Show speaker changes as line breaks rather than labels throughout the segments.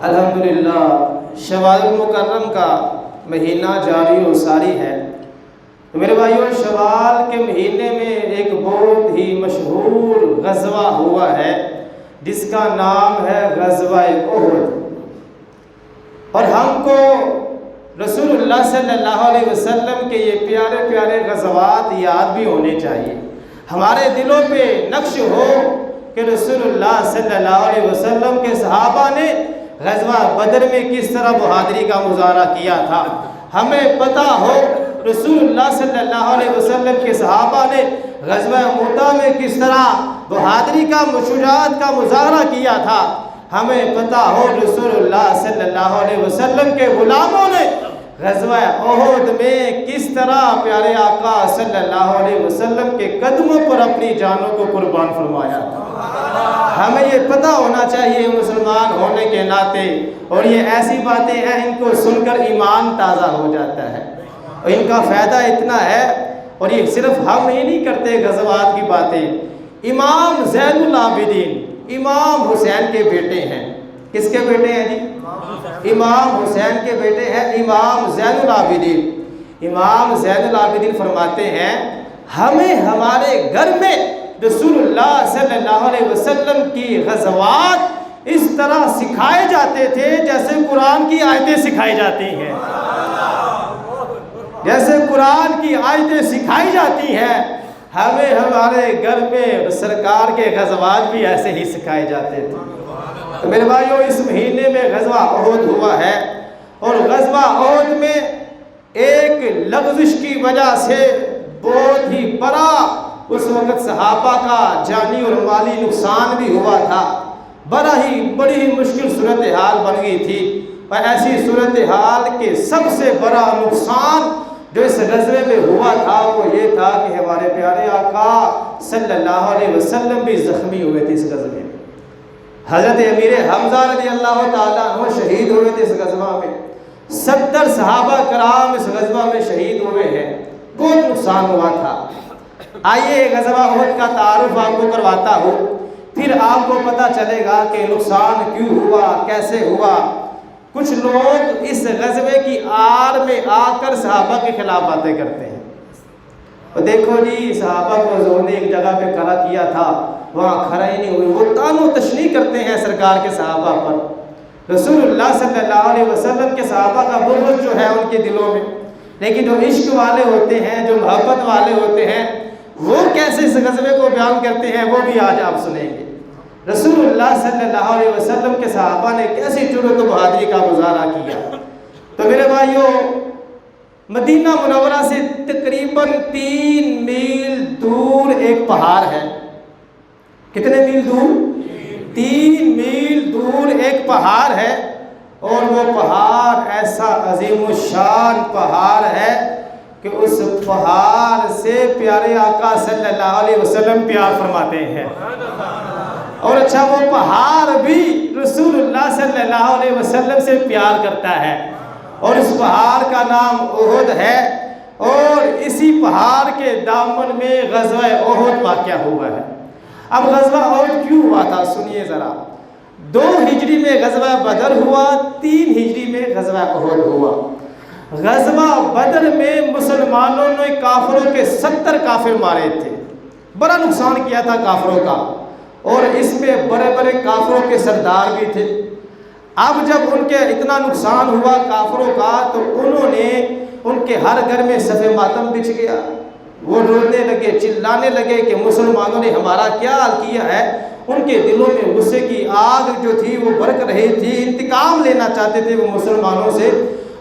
الحمدللہ شوال المکرم کا مہینہ جاری و ساری ہے۔ تو میرے بھائیوں، شوال کے مہینے میں ایک بہت ہی مشہور غزوہ ہوا ہے جس کا نام ہے غزوہ احد، اور ہم کو رسول اللہ صلی اللہ علیہ وسلم کے یہ پیارے پیارے غزوات یاد بھی ہونے چاہیے، ہمارے دلوں پہ نقش ہو کہ رسول اللہ صلی اللہ علیہ وسلم کے صحابہ نے غزوہ بدر میں کس طرح بہادری کا مظاہرہ کیا تھا، ہمیں پتہ ہو رسول اللہ صلی اللہ علیہ وسلم کے صحابہ نے غزوہ موتا میں کس طرح بہادری کا شجاعت کا مظاہرہ کیا تھا، ہمیں پتہ ہو رسول اللہ صلی اللہ علیہ وسلم کے غلاموں نے غزوہ احد میں کس طرح پیارے آقا صلی اللہ علیہ وسلم کے قدموں پر اپنی جانوں کو قربان فرمایا تھا۔ ہمیں یہ پتہ ہونا چاہیے مسلمان ہونے کے ناطے، اور یہ ایسی باتیں ہیں ان کو سن کر ایمان تازہ ہو جاتا ہے، اور ان کا فائدہ اتنا ہے، اور یہ صرف ہم ہی نہیں کرتے غزوات کی باتیں۔ امام زین العابدین امام حسین کے بیٹے ہیں، کس کے بیٹے ہیں جی؟ امام حسین کے بیٹے ہیں امام زین العابدین۔ امام زین العابدین فرماتے ہیں ہمیں ہمارے گھر میں رسول اللہ صلی اللہ علیہ وسلم کی غزوات اس طرح سکھائے جاتے تھے جیسے قرآن کی آیتیں سکھائی جاتی ہیں، جیسے قرآن کی آیتیں سکھائی جاتی ہیں، ہمیں ہمارے گھر میں سرکار کے غزوات بھی ایسے ہی سکھائے جاتے تھے۔ تو میرے بھائیوں، اس مہینے میں غزوہ احد ہوا ہے، اور غزوہ احد میں ایک لغزش کی وجہ سے بہت ہی بڑا اس وقت صحابہ کا جانی اور مالی نقصان بھی ہوا تھا، بڑی ہی مشکل صورتحال بن گئی تھی، اور ایسی صورتحال کے سب سے بڑا نقصان جو اس غزوے میں ہوا تھا وہ یہ تھا کہ ہمارے پیارے آقا صلی اللہ علیہ وسلم بھی زخمی ہوئے تھے اس غزوے میں۔ حضرت امیر حمزہ رضی اللہ تعالیٰ عنہ شہید ہوئے تھے اس غزوہ میں، 70 صحابہ کرام اس غزوہ میں شہید ہوئے ہیں، بہت نقصان ہوا تھا۔ آئیے غزوہ احد کا تعارف آپ کو کرواتا ہوں، پھر آپ کو پتہ چلے گا کہ نقصان کیوں ہوا، کیسے ہوا۔ کچھ لوگ اس غزوے کی آڑ میں آ کر صحابہ کے خلاف باتیں کرتے ہیں، اور دیکھو جی صحابہ کو حضور نے ایک جگہ پہ کھڑا کیا تھا، وہاں کھڑا ہی نہیں ہوئے، وہ طعن و تشنیع کرتے ہیں سرکار کے صحابہ پر۔ رسول اللہ صلی اللہ علیہ وسلم کے صحابہ کا بغض جو ہے ان کے دلوں میں، لیکن جو عشق والے ہوتے ہیں، جو محبت والے ہوتے ہیں، وہ کیسے اس غزوے کو بیان کرتے ہیں وہ بھی آج آپ سنیں گے۔ رسول اللہ صلی اللہ علیہ وسلم کے صحابہ نے کیسی جرأت و بہادری کا مظاہرہ کیا۔ تو میرے بھائیوں، مدینہ منورہ سے تقریباً 3 میل دور ایک پہاڑ ہے۔ کتنے میل دور؟ 3 میل دور ایک پہاڑ ہے، اور وہ پہاڑ ایسا عظیم الشان پہاڑ ہے کہ اس پہاڑ سے پیارے آقا صلی اللہ علیہ وسلم پیار فرماتے ہیں، اور اچھا وہ پہاڑ بھی رسول اللہ صلی اللہ علیہ وسلم سے پیار کرتا ہے، اور اس پہاڑ کا نام احد ہے، اور اسی پہاڑ کے دامن میں غزوہ احد واقع ہوا ہے۔ اب غزوہ احد کیوں ہوا تھا سنیے ذرا۔ 2 ہجری میں غزوہ بدر ہوا، 3 ہجری میں غزوہ احد ہوا۔ غزوہ بدر میں مسلمانوں نے کافروں کے 70 کافر مارے تھے، بڑا نقصان کیا تھا کافروں کا، اور اس میں بڑے بڑے کافروں کے سردار بھی تھے۔ اب جب ان کے اتنا نقصان ہوا کافروں کا، تو انہوں نے ان کے ہر گھر میں صف ماتم بچھ گیا، وہ رونے لگے، چلانے لگے کہ مسلمانوں نے ہمارا کیا حال کیا ہے۔ ان کے دلوں میں غصے کی آگ جو تھی وہ بھڑک رہی تھی، انتقام لینا چاہتے تھے وہ مسلمانوں سے۔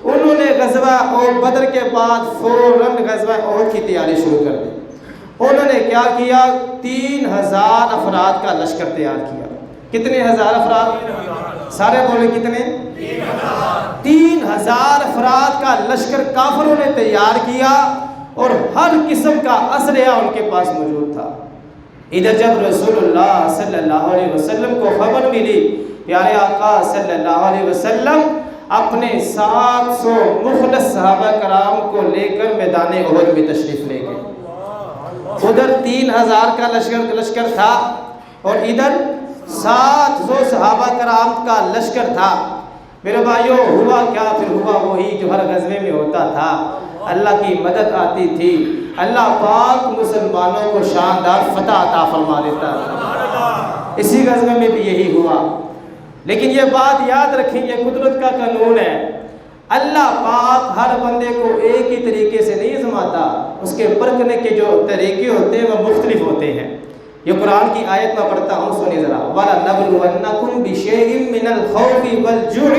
انہوں نے غزوہ اور بدر کے بعد فوراً غزوہ احد کی تیاری شروع کر دی۔ انہوں نے کیا کیا؟ 3000 افراد کا لشکر تیار کیا۔ کتنے ہزار افراد؟ سارے بولے کتنے؟ 3000 افراد کا لشکر کافروں نے تیار کیا، اور ہر قسم کا اسلحہ ان کے پاس موجود تھا۔ ادھر جب رسول اللہ صلی اللہ علیہ وسلم کو خبر ملی، پیارے آقا صلی اللہ علیہ وسلم اپنے 700 مخلص صحابہ کرام کو لے کر میدان احد میں تشریف لے گئے۔ ادھر 3000 کا لشکر تھا، اور ادھر 700 صحابہ کرام کا لشکر تھا۔ میرے بھائیوں ہوا کیا؟ پھر ہوا وہی جو ہر غزوے میں ہوتا تھا، اللہ کی مدد آتی تھی، اللہ پاک مسلمانوں کو شاندار فتح عطا فرما دیتا تھا۔ اسی غزوے میں بھی یہی ہوا، لیکن یہ بات یاد رکھیں، یہ قدرت کا قانون ہے، اللہ پاک ہر بندے کو ایک ہی طریقے سے نہیں آزماتا، اس کے پرکھنے کے جو طریقے ہوتے ہیں وہ مختلف ہوتے ہیں۔ یہ قرآن کی آیت میں پڑھتا ہوں، سنیں ذرا، وَلَنَبْلُوَنَّكُمْ بِشَيْءٍ مِّنَ الْخَوْفِ وَالْجُوعِ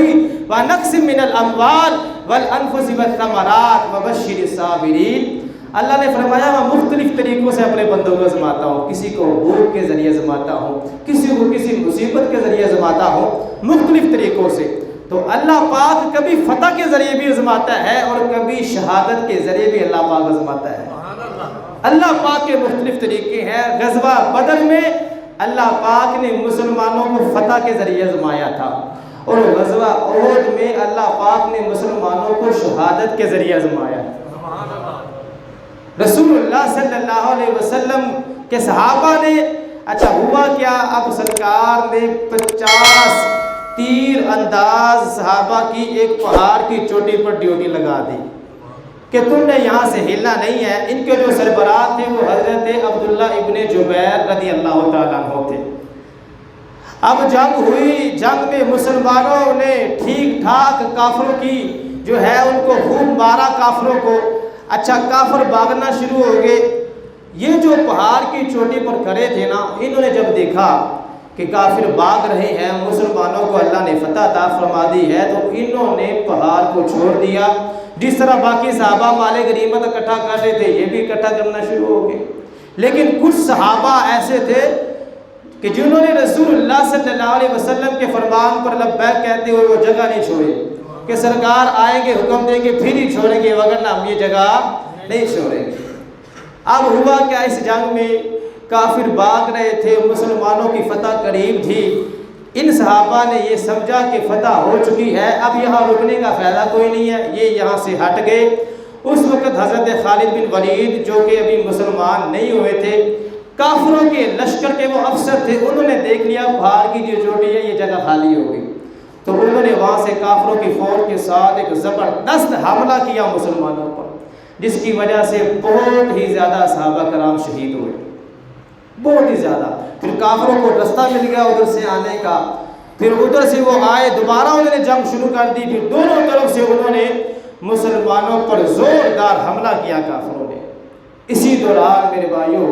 وَنَقْصٍ مِّنَ الْأَمْوَالِ وَالْأَنفُسِ وَالثَّمَرَاتِ وَبَشِّرِ الصَّابِرِينَ۔ اللہ نے فرمایا میں مختلف طریقوں سے اپنے بندوں کو آزماتا ہوں، کسی کو بھوک کے ذریعے آزماتا ہوں، کسی کو کسی مصیبت کے ذریعے آزماتا ہوں، مختلف طریقوں سے۔ تو اللہ پاک کبھی فتح کے ذریعے بھی آزماتا ہے اور کبھی شہادت کے ذریعے بھی اللہ پاک آزماتا ہے۔ اللہ پاک کے مختلف طریقے ہیں۔ غزوہ بدر میں اللہ پاک نے مسلمانوں کو فتح کے ذریعے آزمایا تھا، اور غزوہ احد میں اللہ پاک نے مسلمانوں کو شہادت کے ذریعے آزمایا۔ رسول اللہ صلی اللہ علیہ وسلم کے صحابہ نے، اچھا ہوا کیا؟ اب سرکار نے 50 تیر انداز صحابہ کی ایک پہاڑ کی چوٹی پر ڈیوٹی لگا دی کہ تم نے یہاں سے ہلنا نہیں ہے۔ ان کے جو سربراہ تھے وہ حضرت عبداللہ ابن جبیر رضی اللہ تعالیٰ عنہ تھے۔ اب جنگ ہوئی، جنگ میں مسلمانوں نے ٹھیک ٹھاک کافروں کی جو ہے ان کو خوب مارا کافروں کو۔ اچھا کافر بھاگنا شروع ہو گئے۔ یہ جو پہاڑ کی چوٹی پر کھڑے تھے نا، انہوں نے جب دیکھا کہ کافر بھاگ رہے ہیں، مسلمانوں کو اللہ نے فتح عطا فرما دی ہے، تو انہوں نے پہاڑ کو چھوڑ دیا۔ جس طرح باقی صحابہ مال غنیمت اکٹھا کر رہے تھے، یہ بھی اکٹھا کرنا شروع ہو گئے۔ لیکن کچھ صحابہ ایسے تھے کہ جنہوں نے رسول اللہ صلی اللہ علیہ وسلم کے فرمان پر لبیک کہتے ہوئے وہ جگہ نہیں چھوڑے کہ سرکار آئیں گے حکم دیں گے پھر ہی چھوڑیں گے، وگرنہ ہم یہ جگہ نہیں چھوڑیں گے۔ اب ہوا کیا؟ اس جنگ میں کافر بھاگ رہے تھے، مسلمانوں کی فتح قریب تھی۔ ان صحابہ نے یہ سمجھا کہ فتح ہو چکی ہے، اب یہاں رکنے کا فائدہ کوئی نہیں ہے، یہ یہاں سے ہٹ گئے۔ اس وقت حضرت خالد بن ولید جو کہ ابھی مسلمان نہیں ہوئے تھے، کافروں کے لشکر کے وہ افسر تھے، انہوں نے دیکھ لیا پہاڑ کی جو چوٹی ہے یہ جگہ خالی ہو گئی، تو انہوں نے وہاں سے کافروں کی فوج کے ساتھ ایک زبردست حملہ کیا مسلمانوں پر، جس کی وجہ سے بہت ہی زیادہ صحابہ کرام شہید ہوئے، بہت ہی زیادہ۔ پھر کافروں کو رستہ مل گیا ادھر سے آنے کا، پھر ادھر سے وہ آئے، دوبارہ انہوں نے جنگ شروع کر دی، پھر دونوں طرف سے انہوں نے مسلمانوں پر زوردار حملہ کیا کافروں نے۔ اسی دوران میرے بھائیوں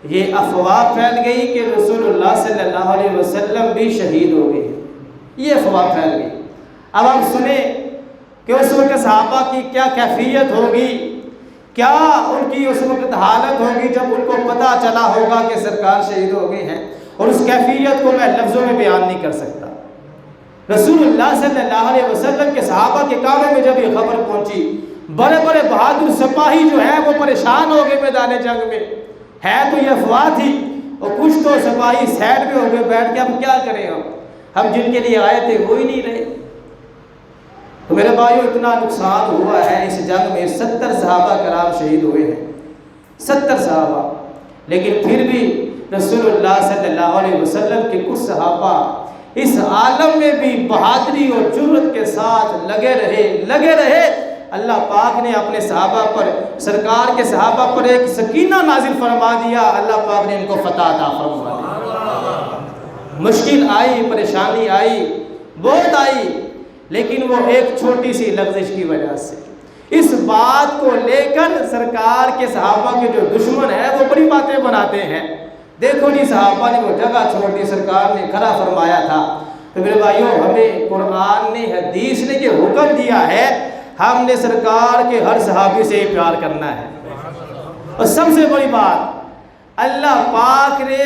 یہ افواہ پھیل گئی کہ رسول اللہ صلی اللہ علیہ وسلم بھی شہید ہو گئے، یہ افواہ پھیل گئی۔ اب ہم سنیں کہ اس وقت صحابہ کی کیا کیفیت ہوگی، کیا ان کی اس وقت حالت ہوگی جب ان کو پتہ چلا ہوگا کہ سرکار شہید ہو گئے ہیں، اور اس کیفیت کو میں لفظوں میں بیان نہیں کر سکتا۔ رسول اللہ صلی اللہ علیہ وسلم کے صحابہ کے کانوں میں جب یہ خبر پہنچی، بڑے بڑے بہادر سپاہی جو ہیں وہ پریشان ہو گئے میدان جنگ میں، ہے تو یہ افواہ تھی، اور کچھ تو سپاہی سائڈ پہ ہو گئے بیٹھ کے، ہم کیا کریں، ہم جن کے لیے آئے تھے وہ ہی نہیں رہے۔ تو میرے بھائیوں اتنا نقصان ہوا ہے اس جنگ میں، 70 صحابہ کرام شہید ہوئے ہیں، 70 صحابہ، لیکن پھر بھی رسول اللہ صلی اللہ علیہ وسلم کے کچھ صحابہ اس عالم میں بھی بہادری اور جرأت کے ساتھ لگے رہے۔ اللہ پاک نے اپنے صحابہ پر، سرکار کے صحابہ پر ایک سکینہ نازل فرما دیا، اللہ پاک نے ان کو فتح عطا فرما دی۔ مشکل آئی، پریشانی آئی، بہت آئی، لیکن وہ ایک چھوٹی سی لغزش کی وجہ سے، اس بات کو لے کر سرکار کے صحابہ کے جو دشمن ہیں وہ بڑی باتیں بناتے ہیں۔ دیکھو جی صحابہ نے وہ جگہ چھوڑ دی، سرکار نے کھڑا فرمایا تھا۔ تو میرے بھائیوں ہمیں قرآن نے، حدیث نے جو حکم دیا ہے، ہم نے سرکار کے ہر صحابی سے پیار کرنا ہے۔ اور سب سے بڑی بات، اللہ پاک نے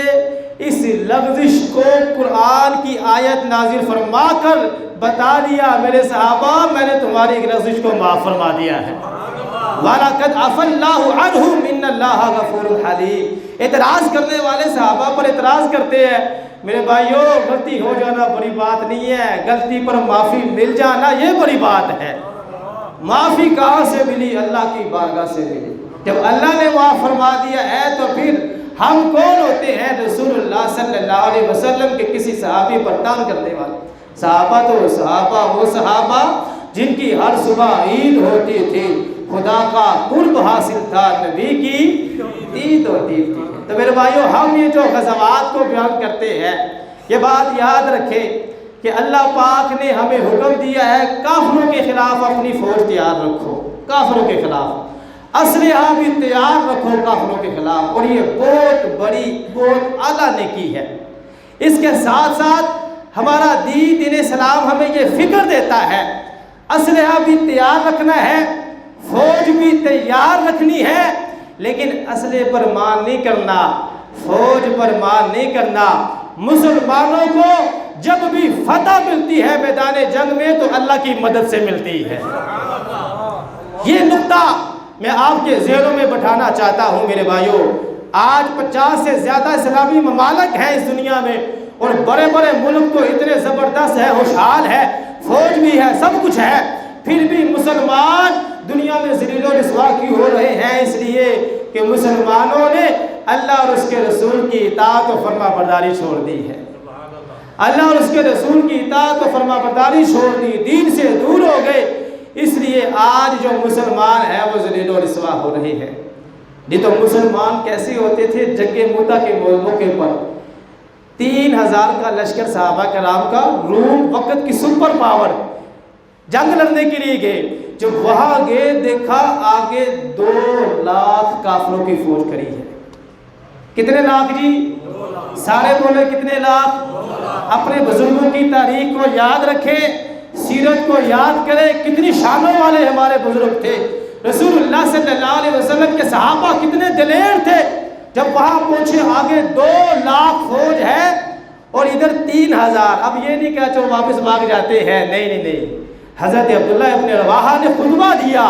اس لغزش کو قرآن کی آیت نازل فرما کر بتا دیا، میرے صحابہ میں نے تمہاری لغزش کو معاف فرما دیا ہے۔ وَلَقَدْ عَفَا اللَّهُ عَنْهُمْ إِنَّ اللَّهَ غَفُورٌ حَلِيمٌ۔ اعتراض کرنے والے صحابہ پر اعتراض کرتے ہیں، میرے بھائیوں غلطی ہو جانا بڑی بات نہیں ہے، غلطی پر معافی مل جانا یہ بڑی بات ہے۔ معافی کہاں سے ملی؟ اللہ کی بارگاہ سے ملی۔ جب اللہ نے معاف فرما دیا ہے تو پھر ہم کون ہوتے ہیں رسول اللہ صلی اللہ علیہ وسلم کے کسی صحابی پر تان کرنے والے؟ صحابہ تو صحابہ وہ صحابہ جن کی ہر صبح عید ہوتی تھی، خدا کا قرب حاصل تھا، نبی کی عید ہوتی تھی۔ تو میرے بھائیو، ہم یہ جو غزوات کو بیان کرتے ہیں، یہ بات یاد رکھیں کہ اللہ پاک نے ہمیں حکم دیا ہے کافروں کے خلاف اپنی فوج تیار رکھو، کافروں کے خلاف اسلحہ بھی تیار رکھو کافروں کے خلاف، اور یہ بہت بڑی بہت اعلیٰ نیکی ہے۔ اس کے ساتھ ساتھ ہمارا دین اسلام ہمیں یہ فکر دیتا ہے اسلحہ بھی تیار رکھنا ہے، فوج بھی تیار رکھنی ہے، لیکن اسلحے پر مان نہیں کرنا، فوج پر مان نہیں کرنا۔ مسلمانوں کو جب بھی فتح ملتی ہے میدان جنگ میں تو اللہ کی مدد سے ملتی ہے۔ یہ نقطہ میں آپ کے ذہنوں میں بٹھانا چاہتا ہوں میرے بھائیوں۔ آج 50 سے زیادہ اسلامی ممالک ہیں اس دنیا میں، اور بڑے بڑے ملک تو اتنے زبردست ہے، خوشحال ہے، فوج بھی ہے، سب کچھ ہے، پھر بھی مسلمان دنیا میں ذلیل و رسوا کیوں ہو رہے ہیں؟ اس لیے کہ مسلمانوں نے اللہ اور اس کے رسول کی اطاعت و فرما برداری چھوڑ دی ہے۔ اللہ اور اس کے رسول کی اطاعت و فرما برداری چھوڑ دی، دین سے دور ہو گئے، اس لیے آج جو مسلمان ہیں وہ ذلیل و رسوا ہو رہے ہیں۔ نہیں تو مسلمان کیسے ہوتے تھے؟ جنگ موتا کے موقع پر 3000 کا لشکر صحابہ کرام کا، روم وقت کی سپر پاور، جنگ لڑنے کے لیے گئے۔ جب وہاں گئے دیکھا آگے 2 لاکھ کافروں کی فوج کھڑی ہے۔ کتنے لاکھ جی؟ سارے بولے کتنے لاکھ؟ اپنے بزرگوں کی تاریخ کو یاد رکھیں، سیرت کو یاد کریں، کتنی شانوں والے ہمارے بزرگ تھے۔ رسول اللہ صلی اللہ علیہ وسلم کے صحابہ کتنے دلیر تھے۔ جب وہاں پہنچے آگے 2 لاکھ فوج ہے اور ادھر 3000۔ اب یہ نہیں کہا چلو واپس بھاگ جاتے ہیں، نہیں۔ حضرت عبداللہ ابن رواحہ نے خطبہ دیا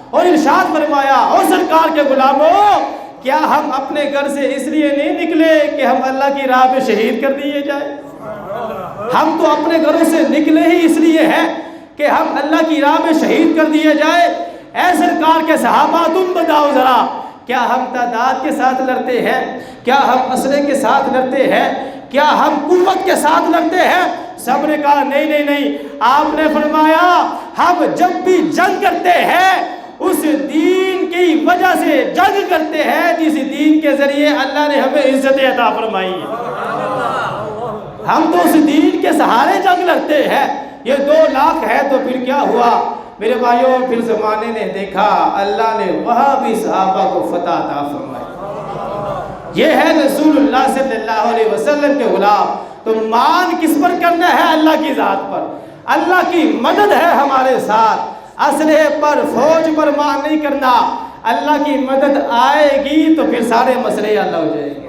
اور ارشاد فرمایا، اور سرکار کے غلاموں، کیا ہم اپنے گھر سے اس لیے نہیں نکلے کہ ہم اللہ کی راہ پہ شہید کر دیے جائیں؟ ہم تو اپنے گھروں سے نکلے ہی اس لیے ہیں کہ ہم اللہ کی راہ میں شہید کر دیے جائے۔ اے سرکار کے صحابہ، تم بتاؤ ذرا، کیا ہم تعداد کے ساتھ لڑتے ہیں؟ کیا ہم اسلحے کے ساتھ لڑتے ہیں؟ کیا ہم قوت کے ساتھ لڑتے ہیں؟ سب نے کہا نہیں۔ آپ نے فرمایا، ہم جب بھی جنگ کرتے ہیں اس دین کی وجہ سے جنگ کرتے ہیں جس دین کے ذریعے اللہ نے ہمیں عزت عطا فرمائی ہے۔ ہم تو اس دین کے سہارے جنگ لڑتے ہیں۔ یہ 2 لاکھ ہے تو پھر کیا ہوا میرے بھائیوں؟ پھر زمانے نے دیکھا اللہ نے وہاں بھی صحابہ کو فتح عطا فرمائی۔ یہ ہے رسول اللہ صلی اللہ علیہ وسلم کے غلام۔ تو مان کس پر کرنا ہے؟ اللہ کی ذات پر۔ اللہ کی مدد ہے ہمارے ساتھ، اسلحے پر فوج پر مان نہیں کرنا۔ اللہ کی مدد آئے گی تو پھر سارے مسئلے حل ہو جائیں گے۔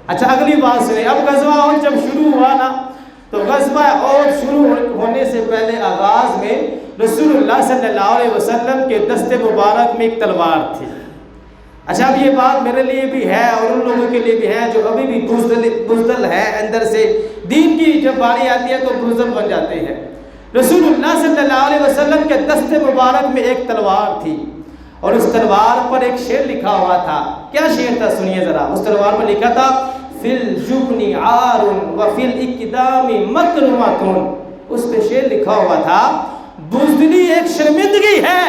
اچھا اگلی بات سنیں، اب غزوہ احد جب شروع ہوا نا، تو غزوہ احد شروع ہونے سے پہلے آغاز میں رسول اللہ صلی اللہ علیہ وسلم کے دست مبارک میں ایک تلوار تھی۔ اچھا اب یہ بات میرے لیے بھی ہے اور ان لوگوں کے لیے بھی ہے جو ابھی بھی بزدل ہے، اندر سے دین کی جب باری آتی ہے تو بزدل بن جاتے ہیں۔ رسول اللہ صلی اللہ علیہ وسلم کے دست مبارک میں ایک تلوار تھی، اور اس تلوار پر ایک شعر لکھا ہوا تھا۔ کیا شعر تھا سنیے ذرا۔ اس تلوار پر لکھا تھا، فی الجبن عار وفی الاقدام مکرمۃ۔ اس پہ شعر لکھا ہوا تھا، بزدلی ایک شرمندگی ہے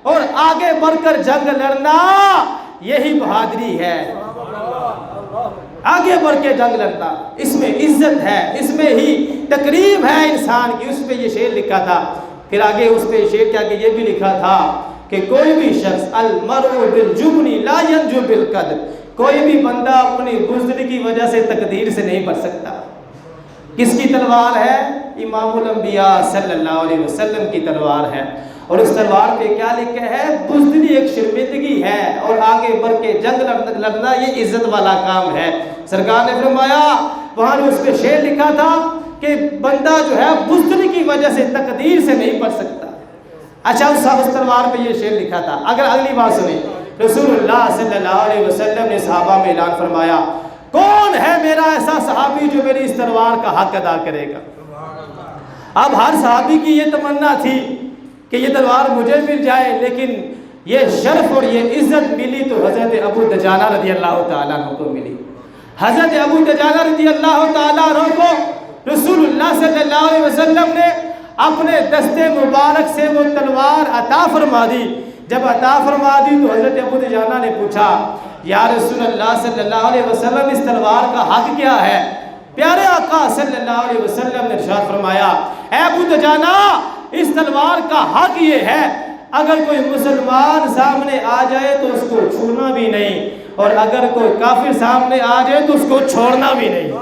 اور آگے بڑھ کر جنگ لڑنا یہی بہادری ہے۔ آگے بڑھ کے جنگ لڑنا، اس میں عزت ہے، اس میں ہی تکریم ہے انسان کی۔ اس پہ یہ شعر لکھا تھا۔ پھر آگے اس پہ شعر کیا کہ یہ بھی لکھا تھا کہ کوئی بھی شخص المرء بالجبن لا ينجو بالقدر، کوئی بھی بندہ اپنی بزدلی کی وجہ سے تقدیر سے نہیں بچ سکتا۔ کس کی تلوار ہے؟ امام الانبیاء صلی اللہ علیہ وسلم کی تلوار ہے۔ اور اس تلوار پہ کیا لکھا ہے؟ بزدلی ایک شرمندگی ہے اور آگے بڑھ کے جنگ لڑنا یہ عزت والا کام ہے۔ سرکار نے فرمایا، وہاں اس پہ شعر لکھا تھا کہ بندہ جو ہے بزدلی کی وجہ سے تقدیر سے نہیں بچ سکتا۔ اچھا اس تلوار پہ یہ شعر لکھا تھا۔ اگر اگلی بات سنیں، رسول اللہ صلی اللہ علیہ وسلم نے صحابہ میں اعلان فرمایا، کون ہے میرا ایسا صحابی جو میری اس تلوار کا حق ادا کرے گا؟ اب ہر صحابی کی یہ تمنا تھی کہ یہ تلوار مجھے مل جائے، لیکن یہ شرف اور یہ عزت ملی تو حضرت ابو دجانہ رضی اللہ تعالیٰ عنہ کو ملی۔ حضرت ابو دجانہ رضی اللہ تعالیٰ عنہ کو رسول اللہ صلی اللہ علیہ وسلم نے اپنے دستے مبارک سے وہ تلوار عطا فرما دی۔ جب عطا فرما دی تو حضرت ابو دجانہ نے پوچھا یا رسول اللہ صلی اللہ علیہ وسلم اس تلوار کا حق کیا ہے؟ پیارے آقا صلی اللہ علیہ وسلم نے ارشاد فرمایا اے ابو دجانہ اس تلوار کا حق یہ ہے اگر کوئی مسلمان سامنے آ جائے تو اس کو چھونا بھی نہیں اور اگر کوئی کافر سامنے آ جائے تو اس کو چھوڑنا بھی نہیں۔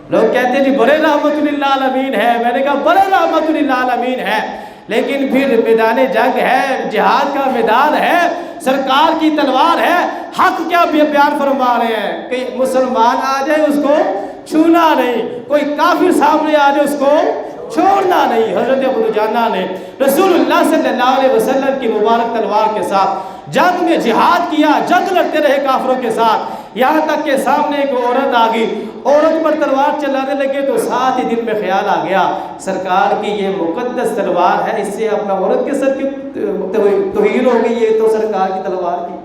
لوگ کہتے ہیں جی بڑے رحمت للعالمین ہے، میں نے کہا بڑے رحمت للعالمین ہے، لیکن پھر میدان جنگ ہے، جہاد کا میدان ہے، سرکار کی تلوار ہے، حق کیا بیان فرما رہے ہیں کہ مسلمان آ جائے اس کو چھونا نہیں، کوئی کافر سامنے آ جائے اس کو چھوڑنا نہیں۔ حضرت ابو دجانہ نے رسول اللہ صلی اللہ علیہ وسلم کی مبارک تلوار کے ساتھ جنگ میں جہاد کیا، جنگ لڑتے رہے کافروں کے ساتھ، یہاں تک کہ سامنے ایک عورت آ گئی، عورت پر تلوار چلانے لگے تو ساتھ ہی دل میں خیال آ گیا سرکار کی یہ مقدس تلوار ہے، اس سے اپنا عورت کے سر کی توہین ہو گئی، یہ تو سرکار کی تلوار کی۔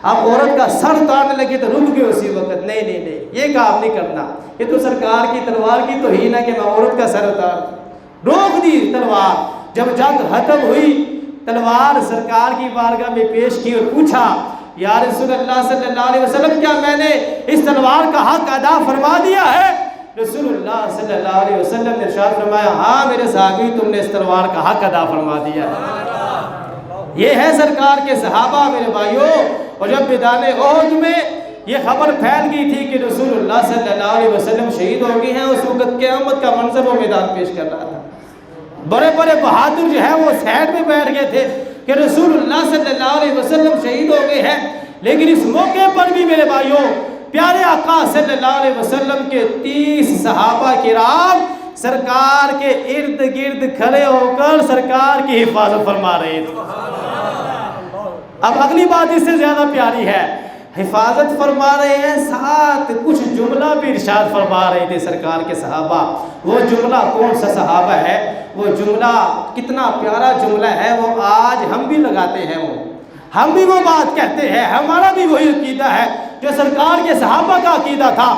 اب عورت کا سر اتارنے لگے تو رک گئے اسی وقت، نہیں نہیں نہیں یہ کام نہیں کرنا، یہ تو سرکار کی تلوار کی توہین ہے کہ میں عورت کا سر اتار دوں۔ روک دی تلوار۔ جب جنگ ختم ہوئی تلوار سرکار کی بارگاہ میں پیش کی اور پوچھا یا رسول اللہ صلی اللہ علیہ وسلم کیا میں نے اس تلوار کا حق ادا فرما دیا ہے؟ رسول اللہ صلی اللہ علیہ وسلم نے ارشاد فرمایا ہاں میرے صحابی تم نے اس تلوار کا حق ادا فرما دیا ہے۔ یہ ہے سرکار کے صحابہ میرے بھائیوں۔ اور جب میدان احد میں یہ خبر پھیل گئی تھی کہ رسول اللہ صلی اللہ علیہ وسلم شہید ہو گئے ہیں، اس وقت قیامت کا منظر وہ میدان پیش کر رہا تھا۔ بڑے بڑے بہادر جو ہے وہ سائیڈ میں بیٹھ گئے تھے کہ رسول اللہ صلی اللہ علیہ وسلم شہید ہو گئے ہیں، لیکن اس موقع پر بھی میرے بھائیوں پیارے آقا صلی اللہ علیہ وسلم کے 30 صحابہ کرام سرکار کے ارد گرد کھڑے ہو کر سرکار کی حفاظت فرما رہے تھے۔ اب اگلی بات اس سے زیادہ پیاری ہے، حفاظت فرما رہے ہیں ساتھ کچھ جملہ بھی ارشاد فرما رہے تھے سرکار کے صحابہ۔ وہ جملہ کون سا صحابہ ہے؟ وہ جملہ کتنا پیارا جملہ ہے، وہ آج ہم بھی لگاتے ہیں، ہم بھی وہ بات کہتے ہیں، ہمارا بھی وہی عقیدہ ہے جو سرکار کے صحابہ کا عقیدہ تھا۔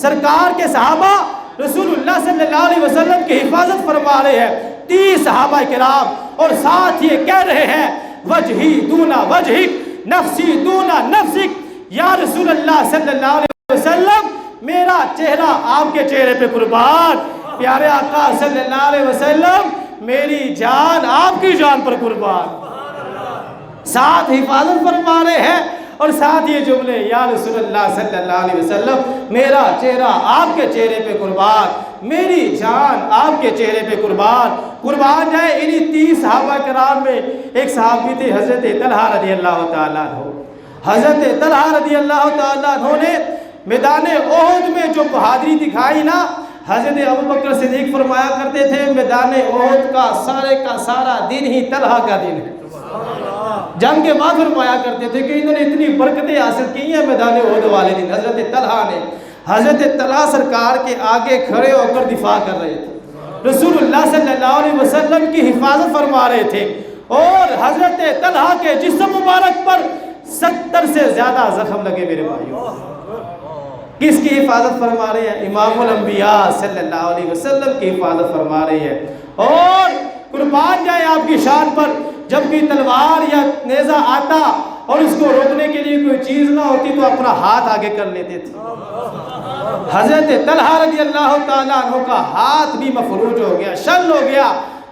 سرکار کے صحابہ رسول اللہ صلی اللہ علیہ وسلم کی حفاظت فرما رہے ہیں 30 صحابہ کرام، اور ساتھ یہ کہہ رہے ہیں وجہی دونا وجہک نفسی دونا نفسک، یا رسول اللہ صلی اللہ علیہ وسلم میرا چہرہ آپ کے چہرے پہ قربان، پیارے آقا صلی اللہ علیہ وسلم میری جان آپ کی جان پر قربان۔ ساتھ حفاظت فرما رہے ہیں اور ساتھ یہ جملے یا رسول اللہ صلی اللہ علیہ وسلم میرا چہرہ آپ کے چہرے پہ قربان، میری جان آپ کے چہرے پہ قربان۔ قربان جائے انہی 30 صحابہ کرام میں ایک صحابی تھے حضرت طلحہ رضی اللہ تعالیٰ عنہ۔ حضرت طلحہ رضی اللہ تعالیٰ عنہ نے میدان احد میں جو بہادری دکھائی نا، حضرت ابوبکر صدیق فرمایا کرتے تھے میدان احد کا سارا دن ہی طلحہ کا دن ہے۔ جنگ کے بعد فرمایا کرتے تھے کہ انہوں نے اتنی برکتیں حاصل کی ہیں میدان احد والے دن۔ حضرت طلحہ نے حضرت طلحہ سرکار کے آگے کھڑے ہو کر دفاع کر رہے تھے، رسول اللہ صلی اللہ علیہ وسلم کی حفاظت فرما رہے تھے، اور حضرت طلحہ کے جسم مبارک پر 70 سے زیادہ زخم لگے میرے بھائیوں۔ کس کی حفاظت فرما رہے ہیں؟ امام الانبیاء صلی اللہ علیہ وسلم کی حفاظت فرما رہے ہیں۔ اور قربان جائے آپ کی شان پر، جب بھی تلوار یا نیزہ آتا اور اس کو روکنے کے لیے کوئی چیز نہ ہوتی تو اپنا ہاتھ آگے کر لیتے تھے۔ حضرت طلحہ رضی اللہ تعالیٰ عنہ کا ہاتھ بھی مفلوج ہو گیا، شل ہو گیا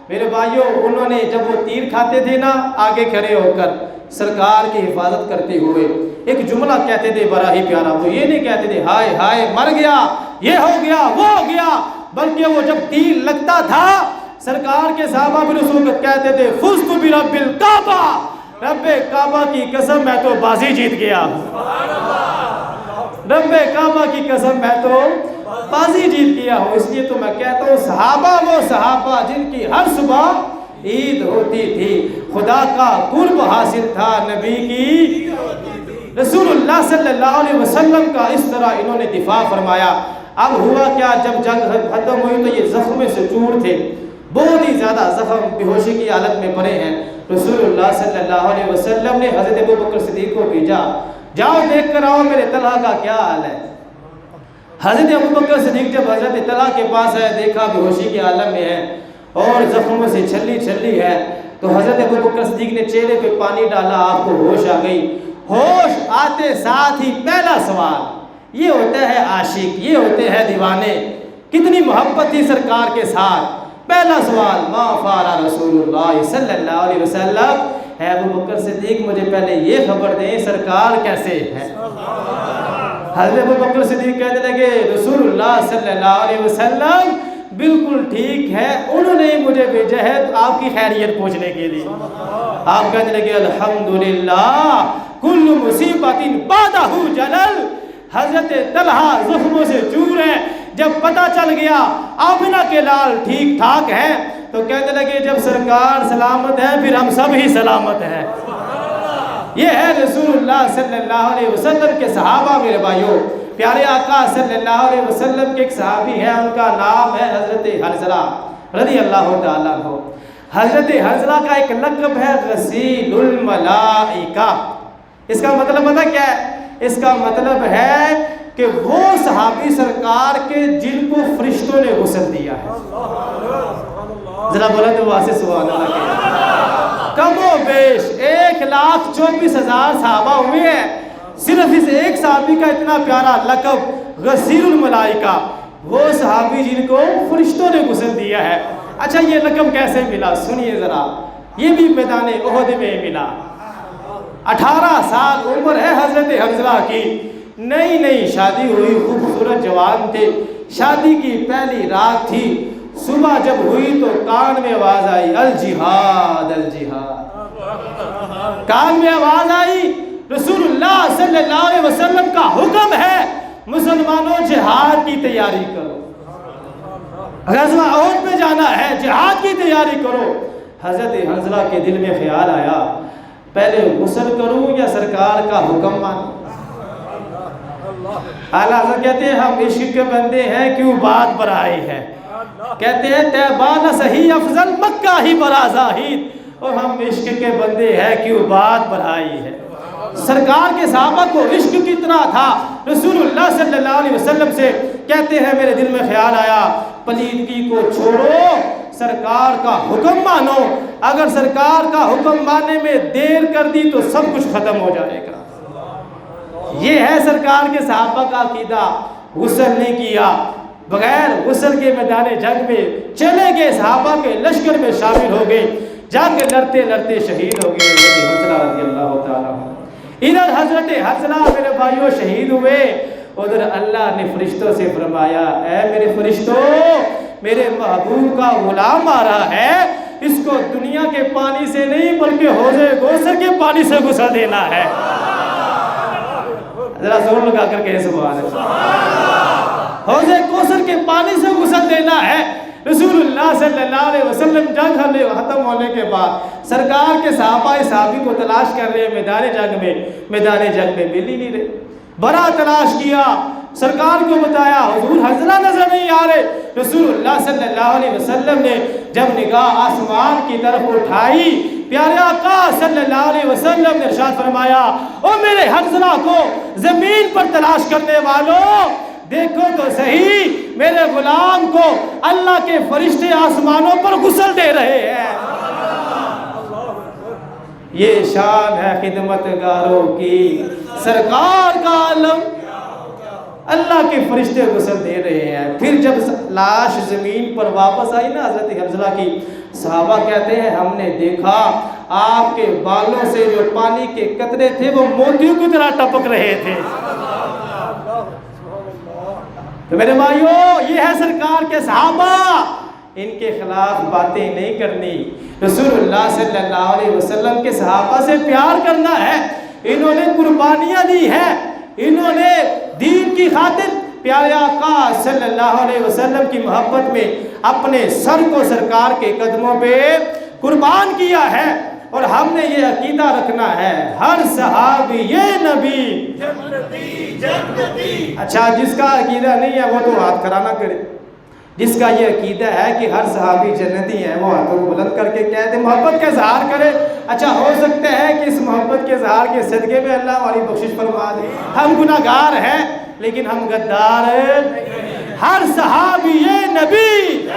میرے بھائیوں۔ انہوں نے جب وہ تیر کھاتے تھے نا آگے کھڑے ہو کر سرکار کی حفاظت کرتے ہوئے ایک جملہ کہتے تھے بڑا ہی پیارا، وہ یہ نہیں کہتے تھے ہائے ہائے مر گیا، یہ ہو گیا وہ ہو گیا، بلکہ وہ جب تیر لگتا تھا سرکار کے صحابہ بھی اس وقت کہتے تھے فزت برب الکعبہ، رب کعبہ کی قسم میں تو بازی جیت گیا، رب کعبہ کی قسم میں تو بازی جیت گیا ہوں۔ اس لیے تو میں کہتا ہوں صحابہ وہ صحابہ جن کی ہر صبح عید ہوتی تھی، خدا کا قرب حاصل تھا، نبی کی رسول اللہ صلی اللہ علیہ وسلم کا اس طرح انہوں نے دفاع فرمایا۔ اب ہوا کیا، جب جنگ ختم ہوئی تو یہ زخم سے چور تھے، بہت ہی زیادہ زخم، بے ہوشی کی حالت میں پڑے ہیں۔ رسول اللہ صلی اللہ علیہ وسلم نے حضرت ابوبکر صدیق کو بھیجا، جاؤ دیکھ کر آؤ میرے طلحہ کا کیا حال ہے۔ حضرت ابوبکر صدیق جب حضرت طلحہ کے پاس آئے، دیکھا بے ہوشی کے عالم میں ہے اور زخموں سے چھلی ہے، تو حضرت ابوبکر صدیق نے چہرے پہ پانی ڈالا، آپ کو ہوش آ گئی۔ ہوش آتے ساتھ ہی پہلا سوال، یہ ہوتا ہے عاشق، یہ ہوتے ہیں دیوانے، کتنی محبت تھی سرکار کے ساتھ۔ پہلا سوال، ما فعل رسول اللہ صلی اللہ علیہ وسلم، ہے ابوبکر صدیق مجھے پہلے یہ خبر دیں سرکار کیسے ہے۔ حضرت ابوبکر صدیق کہنے لگے رسول اللہ صلی اللہ علیہ وسلم بالکل ٹھیک ہے، انہوں نے مجھے بھیجا ہے آپ کی خیریت پوچھنے کے لیے۔ آپ کہنے لگے الحمدللہ کل مصیبت بعدہ جلل۔ حضرت طلحہ زخموں سے چور ہے، جب پتہ چل گیا آمنہ کے لال ٹھیک ٹھاک ہے تو کہنے لگے جب سرکار سلامت ہے پھر ہم سب ہی سلامت ہیں۔ یہ ہے رسول اللہ صلی اللہ علیہ وسلم کے صحابہ میرے بھائیوں۔ پیارے آقا صلی اللہ علیہ وسلم کے ایک صحابی ہیں، ان کا نام ہے حضرت حنظلہ رضی اللہ تعالیٰ عنہ۔ حضرت حنظلہ کا ایک لقب ہے غسیل الملائکہ۔ اس کا مطلب پتہ کیا ہے؟ اس کا مطلب ہے کہ وہ صحابی سرکار کے جن کو فرشتوں نے غسل دیا ہے۔ ذرا بولیں تو واسے سبحان اللہ کے کم و بیش 1,24,000 صحابہ ہوئے ہیں، صرف اس ایک صحابی کا اتنا پیارا لقب غسیل الملائکہ، وہ صحابی جن کو فرشتوں نے غسل دیا ہے۔ اچھا یہ لقب کیسے ملا؟ سنیے ذرا، یہ بھی میدان احد میں ملا۔ 18 سال عمر ہے حضرت حنظلہ کی، نئی شادی ہوئی، خوبصورت جوان تھے، شادی کی پہلی رات تھی، صبح جب ہوئی تو کان میں آواز آئی الجہاد الجہاد، کان میں آواز آئی رسول اللہ صلی اللہ علیہ وسلم کا حکم ہے مسلمانوں جہاد کی تیاری کرو، غزوہ احد پہ جانا ہے، جہاد کی تیاری کرو۔ حضرت حنظلہ کے دل میں خیال آیا پہلے غسل کروں یا سرکار کا حکم مانوں؟ اعلیٰ حضرت کہتے ہیں ہم عشق کے بندے ہیں کیوں بات پر آئی ہے، کہتے ہیں طیبہ نہ صحیح افضل مکہ ہی برا زاہد، اور ہم عشق کے بندے ہیں کیوں بات پر آئی ہے۔ سرکار کے صحابہ کو عشق کتنا تھا رسول اللہ صلی اللہ علیہ وسلم سے، کہتے ہیں میرے دل میں خیال آیا پلیدگی کو چھوڑو، سرکار کا حکم مانو، اگر سرکار کا حکم ماننے میں دیر کر دی تو سب کچھ ختم ہو جائے گا۔ یہ ہے سرکار کے صحابہ کا عقیدہ، غسل نہیں کیا، بغیر غسل کے میدان جنگ میں چلے گئے، صحابہ کے لشکر میں شامل ہو گئے، جنگ لڑتے لڑتے شہید ہو گئے حضرت حنظلہ رضی اللہ تعالیٰ عنہ۔ ادھر حضرت حنظلہ میرے بھائیوں شہید ہوئے، ادھر اللہ نے فرشتوں سے فرمایا اے میرے فرشتوں، میرے محبوب کا غلام آ رہا ہے، اس کو دنیا کے پانی سے نہیں بلکہ حوض کوثر کے پانی سے غسل دینا ہے۔ ذرا زور لگا کر کہے سبحان اللہ، حوض کوثر کے پانی سے غسل دینا ہے۔ رسول اللہ صلی اللہ علیہ وسلم جنگ ختم ہونے کے بعد سرکار کے صحابی کو تلاش کر رہے میدان جنگ میں مل ہی نہیں رہے، بڑا تلاش کیا، سرکار کو بتایا حضور حنظلہ نظر نہیں آ رہے۔ رسول اللہ صلی اللہ علیہ وسلم نے جب نگاہ آسمان کی طرف اٹھائی، پیارے آقا صلی اللہ علیہ وسلم نے ارشاد فرمایا او میرے حنظلہ کو زمین پر تلاش کرنے والوں، دیکھو تو صحیح میرے غلام کو اللہ کے فرشتے آسمانوں پر غسل دے رہے ہیں۔ یہ شان ہے خدمتگاروں کی، سرکار کا عالم، اللہ کے فرشتے غسل دے رہے ہیں۔ پھر جب لاش زمین پر واپس آئی نا حضرت حنظلہ کی، صحابہ کہتے ہیں ہم نے دیکھا آپ کے بالوں سے جو پانی کے قطرے تھے وہ موتیوں کی طرح ٹپک رہے تھے۔ تو میرے بھائیوں یہ ہے سرکار کے صحابہ، ان کے خلاف باتیں نہیں کرنی، رسول اللہ صلی اللہ علیہ وسلم کے صحابہ سے پیار کرنا ہے۔ انہوں نے قربانیاں دی ہیں، انہوں نے دین کی خاطر پیارے آقا صلی اللہ علیہ وسلم کی محبت میں اپنے سر کو سرکار کے قدموں پہ قربان کیا ہے، اور ہم نے یہ عقیدہ رکھنا ہے ہر صحابی یہ نبی جنتی۔ اچھا جس کا عقیدہ نہیں ہے وہ تو ہاتھ کھڑا نہ کرے، جس کا یہ عقیدہ ہے کہ ہر صحابی جنتی ہے وہ ہاتھوں کو بلند کر کے کہتے محبت کا اظہار کرے۔ اچھا ہو سکتا ہے کہ اس محبت کے اظہار کے صدقے میں اللہ ہماری بخشش فرما دے، ہم گناہگار ہیں، لیکن ہم غدار ہر صحابی نبی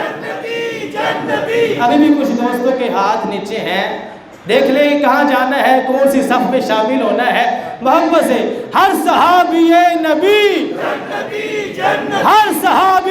ابھی بھی کچھ دوستوں کے ہاتھ نیچے ہیں، دیکھ لیں کہاں جانا ہے، کون سی صف میں شامل ہونا ہے، محبت سے ہر صحابی نبی، ہر صحابی